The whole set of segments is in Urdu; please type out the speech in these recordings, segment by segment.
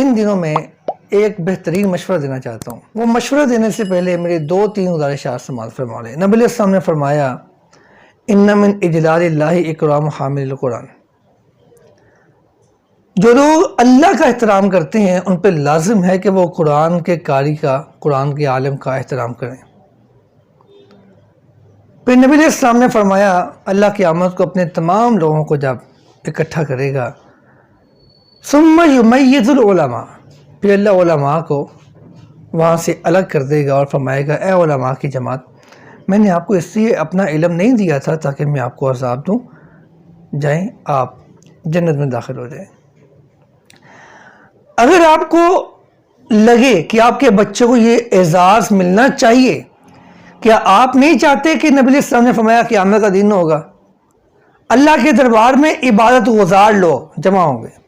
ان دنوں میں ایک بہترین مشورہ دینا چاہتا ہوں. وہ مشورہ دینے سے پہلے میری 2-3 گزارشات سماعت فرما لیں. نبی علیہ السلام نے فرمایا ان من اجلال اللہ اکرام حامل القرآن. جو لوگ اللہ کا احترام کرتے ہیں ان پہ لازم ہے کہ وہ قرآن کے قاری کا، قرآن کے عالم کا احترام کریں. پھر نبی علیہ السلام نے فرمایا اللہ قیامت کو اپنے تمام لوگوں کو جب اکٹھا کرے گا ثم یمیز العلماء، پھر اللہ علماء کو وہاں سے الگ کر دے گا اور فرمائے گا اے علماء کی جماعت، میں نے آپ کو اس لیے اپنا علم نہیں دیا تھا تاکہ میں آپ کو عذاب دوں، جائیں آپ جنت میں داخل ہو جائیں. اگر آپ کو لگے کہ آپ کے بچے کو یہ اعزاز ملنا چاہیے، کیا آپ نہیں چاہتے کہ نبی علیہ السلام نے فرمایا قیامت کا دن ہوگا، اللہ کے دربار میں عبادت گزار لوگ جمع ہوں گے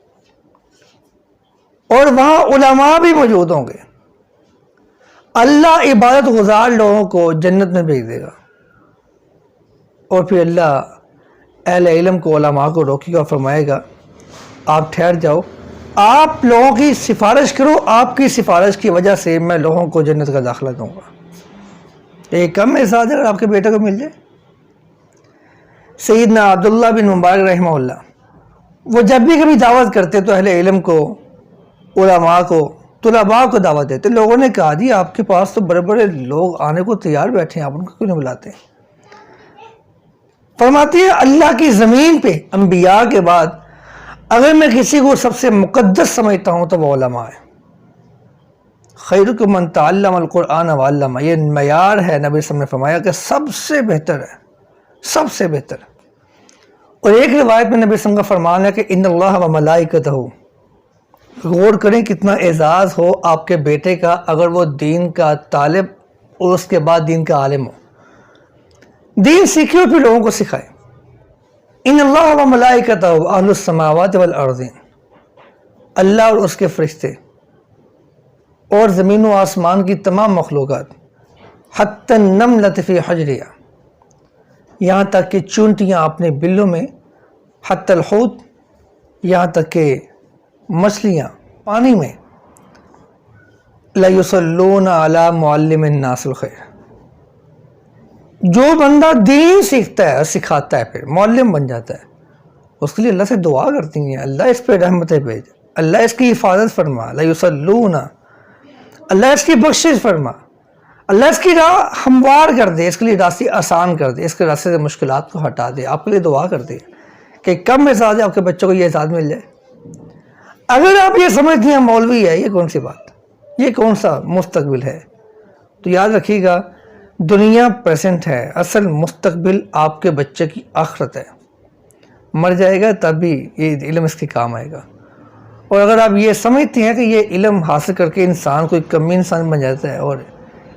اور وہاں علماء بھی موجود ہوں گے، اللہ عبادت گزار لوگوں کو جنت میں بھیج دے گا، اور پھر اللہ اہل علم کو، علماء کو روکے گا اور فرمائے گا آپ ٹھہر جاؤ، آپ لوگوں کی سفارش کرو، آپ کی سفارش کی وجہ سے میں لوگوں کو جنت کا داخلہ دوں گا. ایک کم احساس ہے اگر آپ کے بیٹے کو مل جائے. سیدنا عبداللہ بن مبارک رحمہ اللہ، وہ جب بھی کبھی دعوت کرتے تو اہل علم کو، علماء کو، طلباء کو دعوت دیتے. لوگوں نے کہا جی آپ کے پاس تو بڑے بڑے لوگ آنے کو تیار بیٹھے ہیں، آپ ان کو کیوں نہیں بلاتے؟ فرماتی ہے اللہ کی زمین پہ انبیاء کے بعد اگر میں کسی کو سب سے مقدس سمجھتا ہوں تو وہ علماء ہے. خیرکم من تعلم القرآن وعلمہ، یہ معیار ہے. نبی صلی اللہ علیہ وسلم نے فرمایا کہ سب سے بہتر ہے، سب سے بہتر. اور ایک روایت میں نبی صلی اللہ علیہ وسلم کا فرمان ہے کہ ان اللہ و ملائکتہ، غور کریں کتنا اعزاز ہو آپ کے بیٹے کا اگر وہ دین کا طالب اور اس کے بعد دین کا عالم ہو، دین سیکھے اور پھر لوگوں کو سکھائے. ان اللہ و ملائکتہ اہل السماوات والارض، اللہ اور اس کے فرشتے اور زمین و آسمان کی تمام مخلوقات، حتی النملۃ فی حجرہا، یہاں تک کہ چونٹیاں اپنے بلوں میں، حتی الحوت، یہاں تک کہ مچھلیاں پانی میں، لیصلون علی معلم الناس الخیر. جو بندہ دین سیکھتا ہے اور سکھاتا ہے پھر معلم بن جاتا ہے، اس کے لیے اللہ سے دعا کرتی ہیں اللہ اس پہ رحمتیں بھیج، اللہ اس کی حفاظت فرما، لیصلون، اللہ اس کی بخشش فرما، اللہ اس کی راہ ہموار کر دے، اس کے لیے راستے آسان کر دے، اس کے راستے سے مشکلات کو ہٹا دے. آپ کے لیے دعا کر دے کہ کم اعزاز ہے آپ کے بچوں کو یہ اعزاز مل جائے. اگر آپ یہ سمجھتے ہیں مولوی ہے، یہ کون سی بات، یہ کون سا مستقبل ہے؟ تو یاد رکھیے گا دنیا پریزنٹ ہے، اصل مستقبل آپ کے بچے کی آخرت ہے. مر جائے گا تب بھی یہ علم اس کے کام آئے گا. اور اگر آپ یہ سمجھتے ہیں کہ یہ علم حاصل کر کے انسان کوئی کمی انسان بن جاتا ہے اور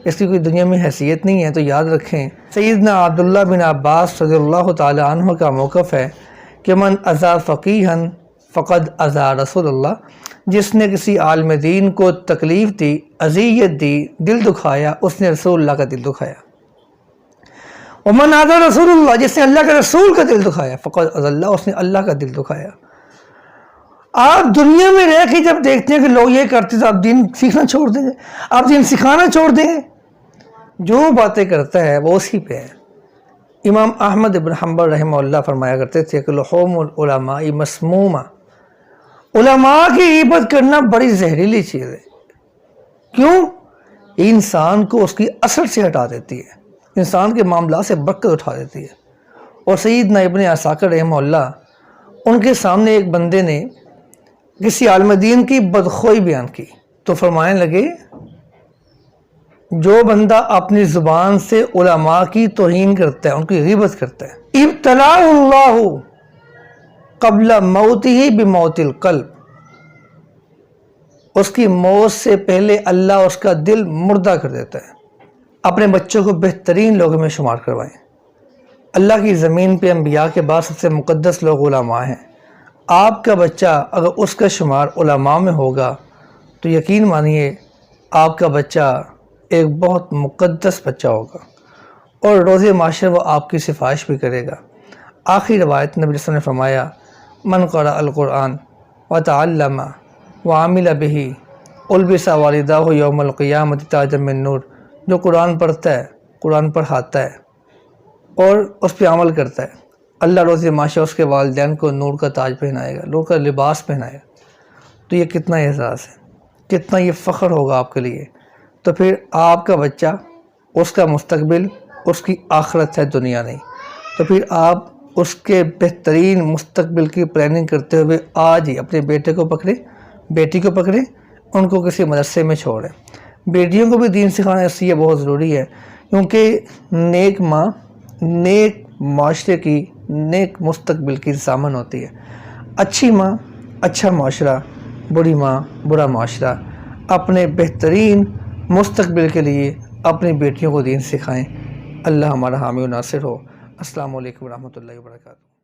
اس کی کوئی دنیا میں حیثیت نہیں ہے، تو یاد رکھیں سیدنا عبداللہ بن عباس رضی اللہ تعالی عنہ کا موقف ہے کہ من اذا فقیہا فقد اذا رسول اللہ، جس نے کسی عالم دین کو تکلیف دی، اذیت دی، دل دکھایا، اس نے رسول اللہ کا دل دکھایا. ومن اذا رسول اللہ، جس نے اللہ کے رسول کا دل دکھایا، فقد اذا اللہ، اس نے اللہ کا دل دکھایا. آپ دنیا میں رہ کے جب دیکھتے ہیں کہ لوگ یہ کرتے تو آپ دین سیکھنا چھوڑ دیں گے، آپ دین سکھانا چھوڑ دیں گے. جو باتیں کرتا ہے وہ اسی پہ ہے. امام احمد بن حنبل رحمہ اللہ فرمایا کرتے تھے کہ لحوم العلماء مسمومہ، علماء کی غیبت کرنا بڑی زہریلی چیز ہے. کیوں؟ یہ انسان کو اس کی اصل سے ہٹا دیتی ہے، انسان کے معاملات سے برکت اٹھا دیتی ہے. اور سیدنا ابن عساکر رحمہ اللہ، ان کے سامنے ایک بندے نے کسی عالم دین کی بدخوئی بیان کی تو فرمانے لگے جو بندہ اپنی زبان سے علماء کی توہین کرتا ہے، ان کی غیبت کرتا ہے، ابتلا اللہ قبل موتہ بموت القلب، اس کی موت سے پہلے اللہ اس کا دل مردہ کر دیتا ہے. اپنے بچوں کو بہترین لوگوں میں شمار کروائیں. اللہ کی زمین پہ انبیاء کے بعد سب سے مقدس لوگ علماء ہیں. آپ کا بچہ اگر اس کا شمار علماء میں ہوگا تو یقین مانیے آپ کا بچہ ایک بہت مقدس بچہ ہوگا اور روز معاشر وہ آپ کی سفارش بھی کرے گا. آخری روایت نبی صلی اللہ علیہ وسلم نے فرمایا من قرأ القرآن وتعلم وعمل به البس والداہ یوم القیامت تاجا من نور، جو قرآن پڑھتا ہے، قرآن پڑھاتا ہے اور اس پہ عمل کرتا ہے، اللہ روز معاشر اس کے والدین کو نور کا تاج پہنائے گا، نور کا لباس پہنائے گا۔ تو یہ کتنا اعزاز ہے، کتنا یہ فخر ہوگا آپ کے لیے۔ تو پھر آپ کا بچہ، اس کا مستقبل، اس کی آخرت ہے، دنیا نہیں۔ تو پھر آپ اس کے بہترین مستقبل کی پلاننگ کرتے ہوئے آج ہی اپنے بیٹے کو پکڑیں، بیٹی کو پکڑیں، ان کو کسی مدرسے میں چھوڑیں۔ بیٹیوں کو بھی دین سکھانا اس لیے بہت ضروری ہے کیونکہ نیک ماں نیک معاشرے کی، نیک مستقبل کی ضامن ہوتی ہے۔ اچھی ماں اچھا معاشرہ، بری ماں برا معاشرہ۔ اپنے بہترین مستقبل کے لیے اپنی بیٹیوں کو دین سکھائیں۔ اللہ ہمارا حامی و ناصر ہو۔ السلام علیکم ورحمۃ اللہ وبرکاتہ۔